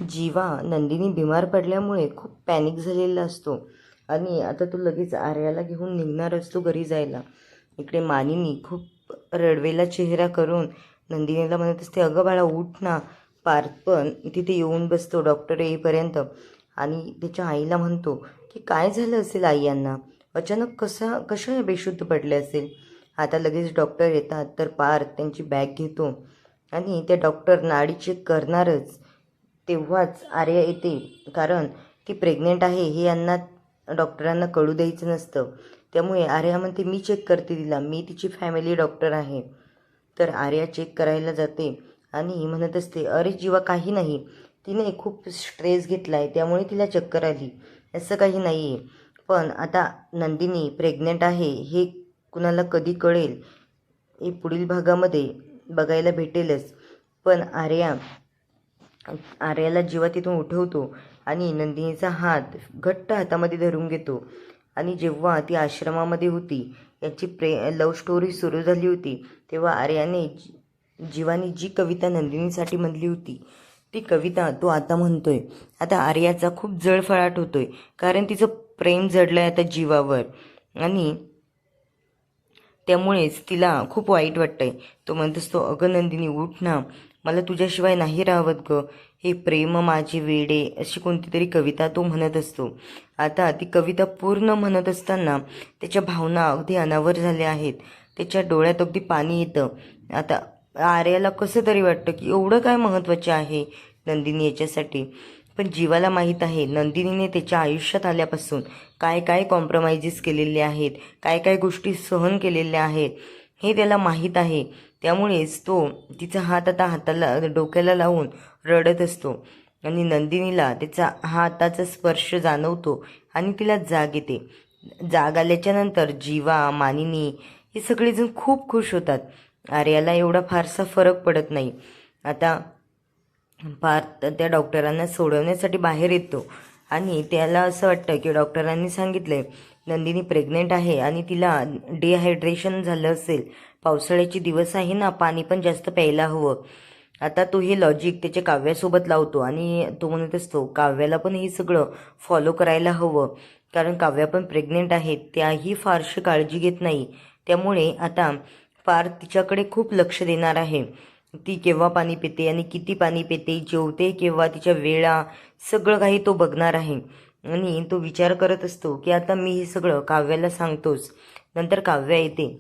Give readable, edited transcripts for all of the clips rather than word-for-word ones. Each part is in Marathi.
जीवा नंदिनी बिमार पडल्यामुळे खूप पॅनिक झालेला असतो आणि आता तो लगेच आर्याला घेऊन निघणार असतो घरी जायला. इकडे मानिनी खूप रडवेला चेहरा करून नंदिनीला म्हणत असते, अगं बाळा उठ ना. पार्थ पण तिथे येऊन बसतो डॉक्टर येईपर्यंत आणि त्याच्या आईला म्हणतो की काय झालं असेल आई यांना, अचानक कशा बेशुद्ध पडले असेल. आता लगेच डॉक्टर येतात तर पार्थ त्यांची बॅग घेतो आणि त्या डॉक्टर नाडी चेक करणारच तेव्हाच आर्या येते, कारण ती प्रेग्नेंट आहे हे यांना डॉक्टरांना कळू द्यायचं नसतं. त्यामुळे आर्या म्हणते, मी चेक करते तिला, मी तिची फॅमिली डॉक्टर आहे. तर आर्या चेक करायला जाते आणि म्हणत असते, अरे जीवा काही नाही, तिने खूप स्ट्रेस घेतला आहे त्यामुळे तिला चक्कर आली, असं काही नाही आहे. पण आता नंदिनी प्रेग्नेंट आहे हे कुणाला कधी कळेल हे पुढील भागामध्ये बघायला भेटेलच. पण आर्याला जीवा तिथून उठवतो आणि नंदिनीचा हात घट्ट हातामध्ये धरून घेतो. आणि जेव्हा ती आश्रमामध्ये होती, याची लव्ह स्टोरी सुरू झाली होती, तेव्हा आर्याने जीवानी जी कविता नंदिनीसाठी म्हणली होती ती कविता तो आता म्हणतोय. आता आर्याचा खूप जळफळाट होतोय, कारण तिचं प्रेम जडलं आहे आता जीवावर आणि त्यामुळेच तिला खूप वाईट वाटतंय. तो म्हणत असतो, अगं नंदिनी उठ ना, मला तुझ्याशिवाय नाही राहत ग, हे प्रेम माझे वेडे, अशी कोणती तरी कविता तो म्हणत असतो. आता ती कविता पूर्ण म्हणत असताना त्याच्या भावना अगदी अनावर झाल्या आहेत, त्याच्या डोळ्यात अगदी पाणी येतं. आता आर्याला कसं तरी वाटतं की एवढं काय महत्त्वाचे आहे नंदिनी याच्यासाठी. पण जीवाला माहीत आहे नंदिनीने त्याच्या आयुष्यात आल्यापासून काय काय कॉम्प्रोमाइजेस केलेले आहेत, काय काय गोष्टी सहन केलेल्या आहेत हे त्याला माहीत आहे. त्यामुळेच तो तिचा हात आता डोक्याला लावून रडत असतो आणि नंदिनीला त्याचा हाताचा स्पर्श जाणवतो आणि तिला जाग येते. जाग आल्याच्यानंतर जीवा, मानिनी हे सगळेजण खूप खुश होतात. आर्याला एवढा फारसा फरक पडत नाही. आता पार्थ त्या डॉक्टरांना सोडवण्यासाठी बाहेर येतो आणि त्याला असं वाटतं की डॉक्टरांनी सांगितलंय नंदिनी प्रेग्नेंट आहे आणि तिला डिहायड्रेशन झालं असेल, पावसाळ्याचे दिवस आहे ना, पाणी पण जास्त प्यायला हवं. आता तो हे लॉजिक त्याच्या काव्यासोबत लावतो आणि तो म्हणत असतो काव्याला पण हे सगळं फॉलो करायला हवं, कारण काव्या पण प्रेग्नेंट आहे, त्याही फारशी काळजी घेत नाही. त्यामुळे आता पार्थ तिच्याकडे खूप लक्ष देणार आहे. ती केव्हा पाणी पिते आणि किती पाणी पिते, जेवते केव्हा, तिच्या वेळा, सगळं काही तो बघणार आहे. आणि तो विचार करत असतो की आता मी हे सगळं काव्याला सांगतोच. नंतर काव्या येते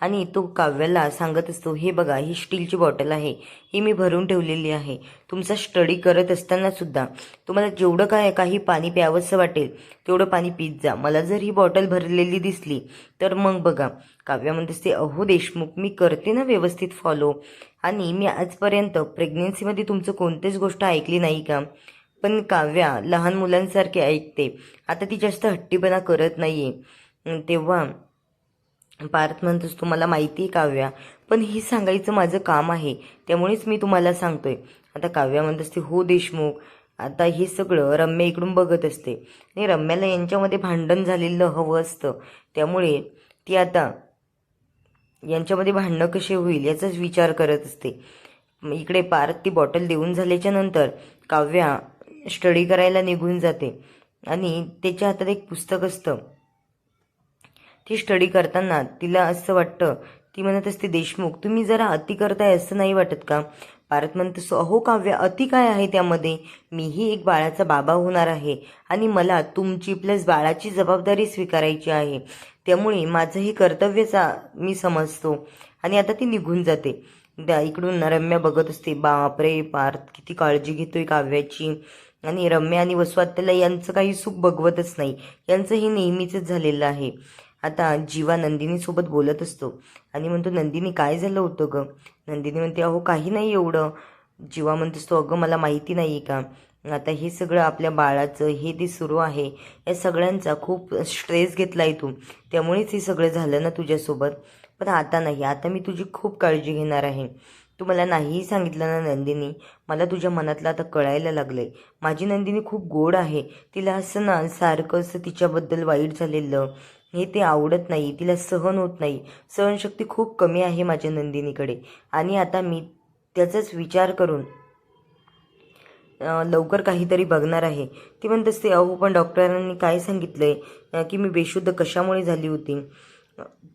आणि तो काव्याला सांगत असतो, हे बघा ही स्टीलची बॉटल आहे, ही मी भरून ठेवलेली आहे. तुमचा स्टडी करत असताना सुद्धा तुम्हाला जेवढं काही पाणी प्यावंसं वाटेल तेवढं पाणी पीत जा. मला जर ही बॉटल भरलेली दिसली तर मग बघा. काव्या म्हणत असते, अहो देशमुख, मी करते ना व्यवस्थित फॉलो, आणि मी आजपर्यंत प्रेग्नेन्सीमध्ये तुमचं कोणतीच गोष्ट ऐकली नाही का. पण काव्या लहान मुलांसारखे ऐकते, आता ती जास्त हट्टीपणा करत नाहीये. तेव्हा पार्थ म्हणतोस, तुम्हाला माहिती आहे काव्या, पण ही सांगायचं माझं काम आहे, त्यामुळेच मी तुम्हाला सांगतोय. आता काव्या म्हणत असते, हो देशमुख. आता हे सगळं रम्या इकडून बघत असते आणि रम्याला यांच्यामध्ये भांडण झालेलं हवं असतं, त्यामुळे ती आता यांच्यामध्ये भांडणं कसे होईल याचाच विचार करत असते. इकडे पार्थ ती बॉटल देऊन झाल्याच्या नंतर काव्या स्टडी करायला निघून जाते आणि त्याच्या हातात एक पुस्तक असतं. ती स्टडी करताना तिला असं वाटतं, ती म्हणत असते, देशमुख तुम्ही जरा अति करताय असं नाही वाटत का. पार्थ म्हणत असतो, अहो काव्या, अति काय आहे त्यामध्ये, मीही एक बाळाचा बाबा होणार आहे आणि मला तुमची प्लस बाळाची जबाबदारी स्वीकारायची आहे, त्यामुळे माझं हे कर्तव्यचा मी समजतो. आणि आता ती निघून जाते. इकडून रम्या बघत असते, बापरे पार्थ किती काळजी घेतोय काव्याची. आणि रम्या आणि वसवात्याला यांचं काही सुख बघवतच नाही, यांचं हे नेहमीच झालेलं आहे. आता जीवा नंदिनीसोबत बोलत असतो आणि म्हणतो, नंदिनी काय झालं होतं ग. नंदिनी म्हणते, अहो काही नाही एवढं. जीवा म्हणत असतो, अगं मला माहिती नाही का, आता हे सगळं आपल्या बाळाचं हे ते सुरू आहे, या सगळ्यांचा खूप स्ट्रेस घेतला आहे तू, त्यामुळेच हे सगळं झालं ना तुझ्यासोबत. पण आता नाही, आता मी तुझी खूप काळजी घेणार आहे. तू मला नाहीही सांगितलं ना नंदिनी, मला तुझ्या मनातलं आता कळायला लागलंय. माझी नंदिनी खूप गोड आहे, तिला असं ना सारखं असं तिच्याबद्दल वाईट झालेलं हे ते आवडत नाही, तिला सहन होत नाही, सहनशक्ती खूप कमी आहे माझ्या नंदिनीकडे. आणि आता मी त्याचाच विचार करून लवकर काहीतरी बघणार आहे. ती म्हणत असते अहो पण डॉक्टरांनी काय सांगितलंय की मी बेशुद्ध कशामुळे झाली होती.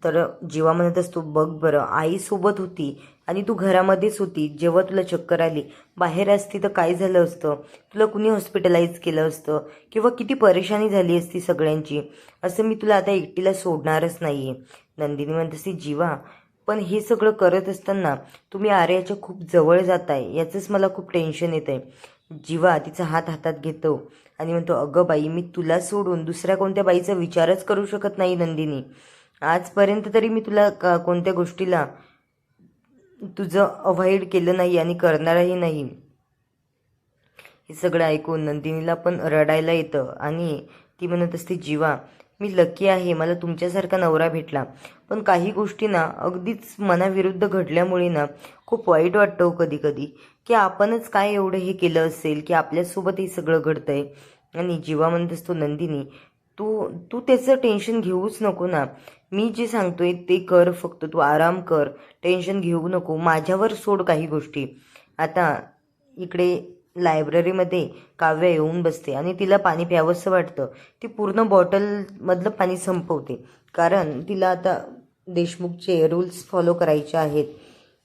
तर जीवा म्हणत असतो बघ बरं, आई सोबत होती आणि तू घरामध्येच होती जेव्हा तुला चक्कर आली. बाहेर असती तर काय झालं असतं, तुला कुणी हॉस्पिटलाइज केलं असतं किंवा किती परेशानी झाली असती सगळ्यांची. असं मी तुला आता एकटीला सोडणारच नाही आहे. नंदिनी म्हणत असते जीवा पण हे सगळं करत असताना तुम्ही आर्याच्या खूप जवळ जाताय याचंच मला खूप टेन्शन येत आहे. जीवा तिचा हात हातात घेतो आणि म्हणतो अगं बाई मी तुला सोडून दुसऱ्या कोणत्या बाईचा विचारच करू शकत नाही नंदिनी. आजपर्यंत तरी मी तुला कोणत्या गोष्टीला तुझं अवॉइड केलं नाही आणि करणारही नाही. हे सगळं ऐकून नंदिनीला पण रडायला येतं आणि ती म्हणत असते जीवा मी लकी आहे, मला तुमच्यासारखा नवरा भेटला. पण काही गोष्टी ना अगदीच मनाविरुद्ध घडल्यामुळे ना खूप वाईट वाटतं कधी कधी की आपणच काय एवढं हे केलं असेल की आपल्यासोबत हे सगळं घडतंय. आणि जीवा म्हणत असतो नंदिनी तू तू त्याचं टेन्शन घेऊच नको ना. मी जे सांगतोय ते कर, फक्त तू आराम कर, टेन्शन घेऊ नको, माझ्यावर सोड काही गोष्टी. आता इकडे लायब्ररीमध्ये काव्य येऊन बसते आणि तिला पाणी प्यावंसं वाटतं. ती पूर्ण बॉटलमधलं पाणी संपवते कारण तिला आता देशमुखचे रूल्स फॉलो करायचे आहेत.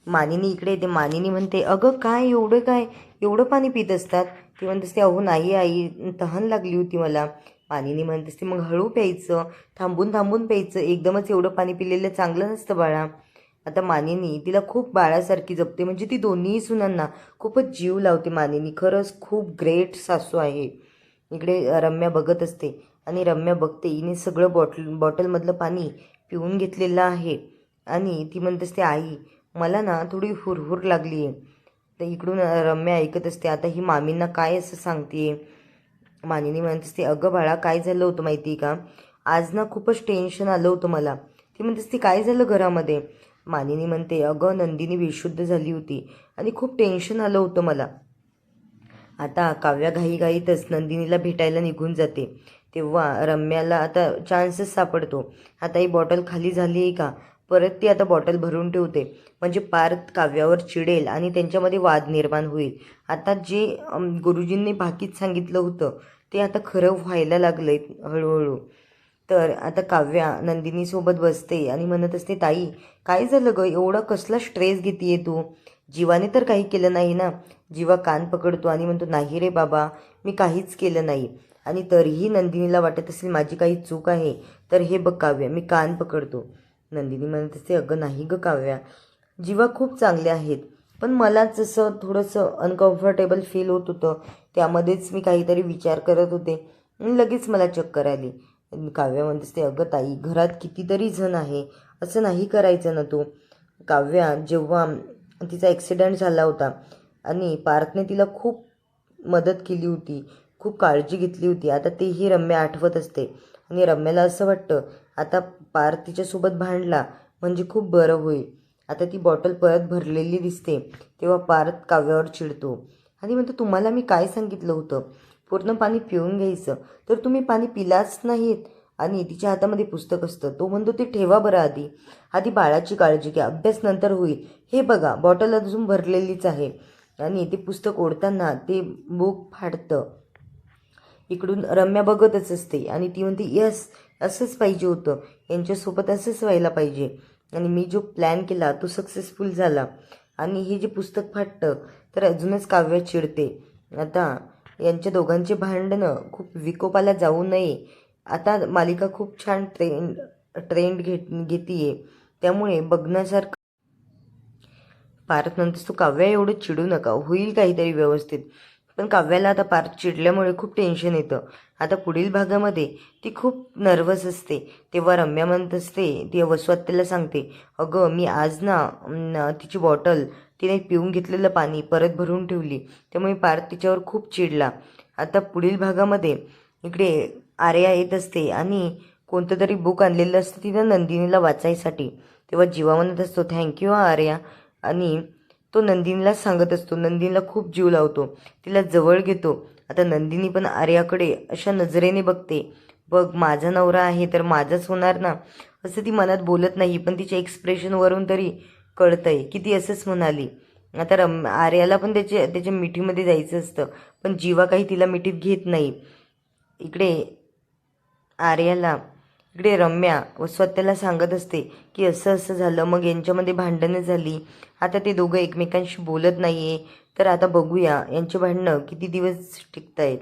मानिनी इकडे येते. मानिनी म्हणते अगं काय एवढं काय एवढं पाणी पित असतात. ती म्हणत असते अहो नाही आई, तहान लागली होती मला. मानिनी म्हणत असते मग हळू प्यायचं, थांबून थांबून प्यायचं, एकदमच एवढं पाणी पिलेलं चांगलं नसतं बाळा. आता मानिनी तिला खूप बाळासारखी जपते, म्हणजे ती दोन्ही सुनांना खूपच जीव लावते. मानिनी खरंच खूप ग्रेट सासू आहे. इकडे रम्या बघत असते आणि रम्या बघते हिने सगळं बॉटलमधलं पाणी पिऊन घेतलेलं आहे आणि ती म्हणत असते आई मला ना थोडी हुरहुर लागली आहे. तर इकडून रम्या ऐकत असते आता ही मामींना काय असं सांगते. मानिनी म्हणत असते अगं बाळा काय झालं होतं माहिती का, आज ना खूपच टेन्शन आलं होतं मला. ती म्हणत असते काय झालं घरामध्ये. मानिनी म्हणते अगं नंदिनी बेशुद्ध झाली होती आणि खूप टेन्शन आलं होतं मला. आता काव्या घाईघाईतच नंदिनीला भेटायला निघून जाते. तेव्हा रम्याला आता चान्सच सापडतो. आता ही बॉटल खाली झाली आहे का, परत ती आता बॉटल भरून ठेवते म्हणजे पार्थ काव्यावर चिडेल आणि त्यांच्यामध्ये वाद निर्माण होईल. आता जे गुरुजींनी बाकीच सांगितलं होतं ते आता खरं व्हायला लागलंय हळूहळू. तर आता काव्या नंदिनीसोबत बसते आणि म्हणत असते ताई काय झालं ग, एवढा कसला स्ट्रेस घेतीये तू, जीवाने तर काही केलं नाही ना. जीवा कान पकडतो आणि म्हणतो नाही रे बाबा मी काहीच केलं नाही. आणि तरीही नंदिनीला वाटत असेल माझी काही चूक आहे. तर हे बघ काव्या मी कान पकडतो. नंदिनी म्हणत असते अगं नाही ग काव्या, जीवा खूप चांगले आहेत पण मला जसं थोडंसं अनकम्फर्टेबल फील होत होतं त्यामध्येच मी काहीतरी विचार करत होते आणि लगेच मला चक्कर आली. काव्या म्हणत असते अगं ताई घरात कितीतरी जण आहे, असं नाही करायचं ना तू. काव्या जेव्हा तिचा ॲक्सिडेंट झाला होता आणि पार्थने तिला खूप मदत केली होती, खूप काळजी घेतली होती, आता तेही रम्या आठवत असते. आणि रम्याला असं वाटतं आता पार्थ तिच्यासोबत भांडला म्हणजे खूप बरं होईल. आता ती बॉटल परत भरलेली दिसते तेव्हा पार्थ काव्यावर चिडतो आणि म्हणतो तुम्हाला मी काय सांगितलं होतं, पूर्ण पाणी पिऊन घ्यायचं, तर तुम्ही पाणी पिलाच नाहीत. आणि तिच्या हातामध्ये पुस्तक असतं. तो म्हणतो ते ठेवा बरं आधी, आधी बाळाची काळजी घ्या, अभ्यास नंतर होईल. हे बघा बॉटल अजून भरलेलीच आहे. आणि ते पुस्तक ओढताना ते बुक फाडतं. इकडून रम्या बघतच असते आणि ती म्हणते यस असंच पाहिजे होतं, यांच्यासोबत असंच व्हायला पाहिजे आणि मी जो प्लॅन केला तो सक्सेसफुल झाला. आणि हे जे पुस्तक फाटतं तर अजूनच काव्य चिडते. आता यांच्या दोघांचे भांडणं खूप विकोपाला जाऊ नये. आता मालिका खूप छान ट्रेंड घेतीये त्यामुळे बघण्यासारखं. पार्थ म्हणतेस तू काव्या एवढं चिडू नका, होईल काहीतरी व्यवस्थित. पण काव्याला आता पार्थ चिडल्यामुळे खूप टेन्शन येतं. आता पुढील भागामध्ये ती खूप नर्वस असते. तेव्हा रम्या म्हणत असते, ती वसुआत्याला सांगते अगं मी आज ना तिची बॉटल तिने पिऊन घेतलेलं पाणी परत भरून ठेवली त्यामुळे पार्थ तिच्यावर खूप चिडला. आता पुढील भागामध्ये इकडे आर्या येत असते आणि कोणतं तरी बुक आणलेलं असतं तिनं नंदिनीला वाचायसाठी. तेव्हा जीवा म्हणत असतो थँक्यू आर्या आणि तो नंदिनीला सांगत असतो. नंदिनीला खूप जीव लावतो, तिला जवळ घेतो. आता नंदिनी पण आर्याकडे अशा नजरेने बघते, बघ माझा नवरा आहे तर माझाच होणार ना, असं ती मनात बोलत नाही पण तिच्या एक्सप्रेशनवरून तरी कळतंय की ती असंच म्हणाली. आता आर्याला पण त्याच्या मिठीमध्ये जायचं असतं, पण जीवा काही तिला मिठीत घेत नाही. इकडे आर्याला इकडे रम्या स्वतःला सांगत असते की असं असं झालं, मग यांच्यामध्ये भांडणं झाली, आता ते दोघं एकमेकांशी बोलत नाहीये. तर आता बघूया यांचे भांडणं किती दिवस टिकतायत.